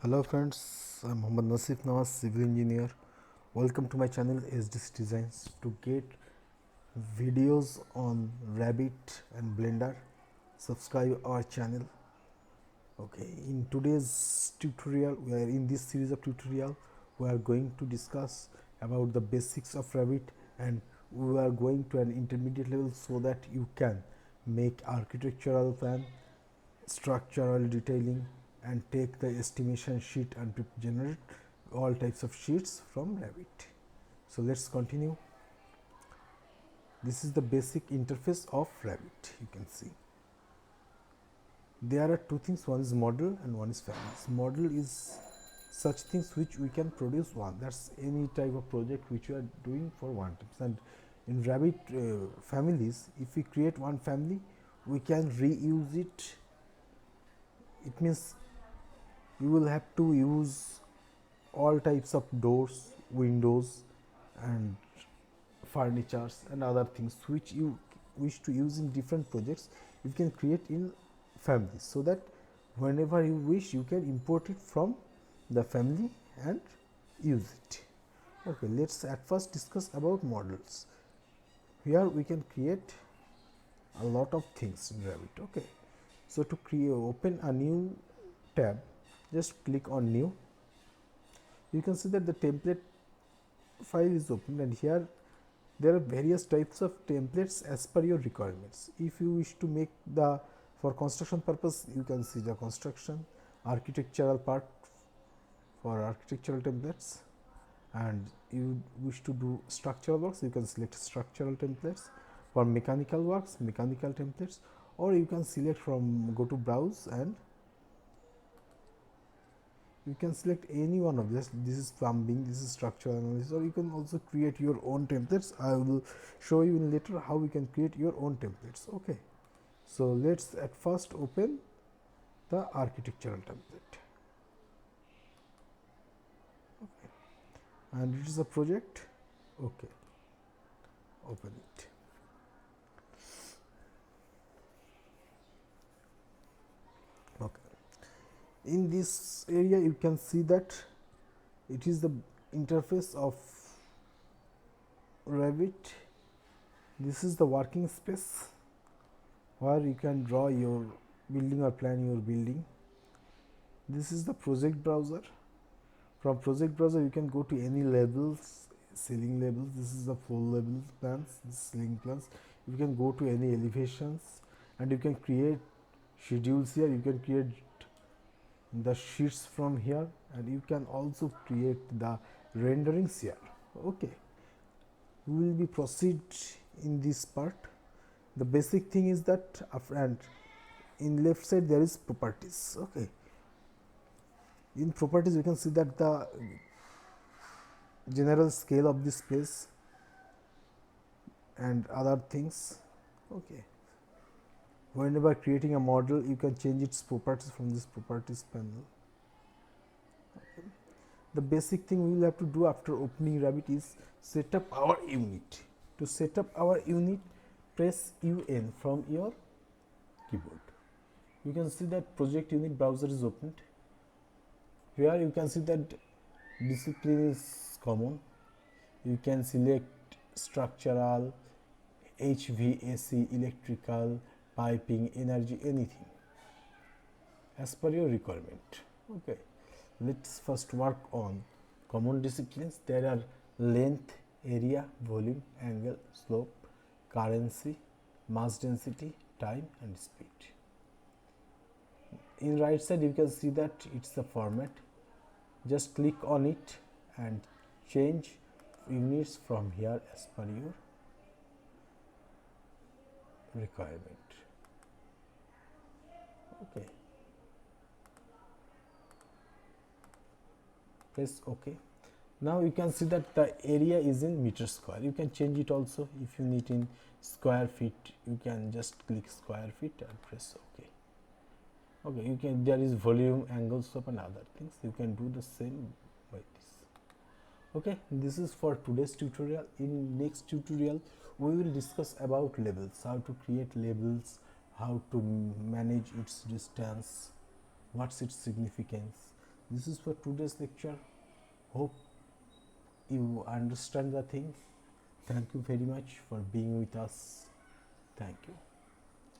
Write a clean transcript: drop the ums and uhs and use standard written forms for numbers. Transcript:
Hello friends, I'm Mohammad Nasif Nawaz, civil engineer. Welcome to my channel SDC Designs. To get videos on Revit and Blender, subscribe our channel. Okay, in today's tutorial, we are in this series of tutorial, we are going to discuss about the basics of Revit, and we are going to an intermediate level so that you can make architectural plan, structural detailing, and take the estimation sheet and to generate all types of sheets from Revit. So let's continue. This is the basic interface of Revit. You can see there are two things, one is model and one is families. Model is such things which we can produce one, that's any type of project which we are doing for one time. And in Revit families, if we create one family, we can reuse it. It means you will have to use all types of doors, windows, and furnitures and other things which you wish to use in different projects. You can create in families so that whenever you wish, you can import it from the family and use it. Okay, let's at first discuss about models. Here we can create a lot of things in Revit. Okay, so to create, open a new tab, just click on new. You can see that the template file is open, and here there are various types of templates as per your requirements. If you wish to make the for construction purpose, you can see the construction, architectural part for architectural templates, and you wish to do structural works, you can select structural templates. For mechanical works, mechanical templates, or you can select from go to browse and you can select any one of this. This is plumbing, this is structural analysis, or you can also create your own templates. I will show you in later how you can create your own templates. Okay, so let's at first open the architectural template. Okay, and it is a project. Okay, open it. Okay, in this area you can see that it is the interface of Revit. This is the working space where you can draw your building or plan your building. This is the project browser. From project browser you can go to any levels, ceiling levels. This is the floor level plans, this ceiling plans. You can go to any elevations, and you can create schedules here. You can create the sheets from here, and you can also create the renderings here. Okay, we will be proceed in this part. The basic thing is that and in left side there is properties. Okay, in properties you can see that the general scale of this place and other things. Okay, whenever creating a model, you can change its properties from this properties panel. Okay. The basic thing we will have to do after opening Revit is set up our unit. To set up our unit, press UN from your keyboard. You can see that project unit browser is opened. Here you can see that discipline is common. You can select structural, HVAC, electrical, piping, energy, anything as per your requirement. Okay, let's first work on common disciplines. There are length, area, volume, angle, slope, currency, mass density, time, and speed. In right side you can see that it's the format. Just click on it and change units from here as per your requirement. Okay, press OK. Now you can see that the area is in meter square. You can change it also. If you need in square feet, you can just click square feet and press OK. Okay, you can, there is volume, angle, slope, and other things. You can do the same by this. Okay, this is for today's tutorial. In next tutorial we will discuss about labels, how to create labels, how to manage its distance, what's its significance. This is for today's lecture. Hope you understand the thing. Thank you very much for being with us. Thank you.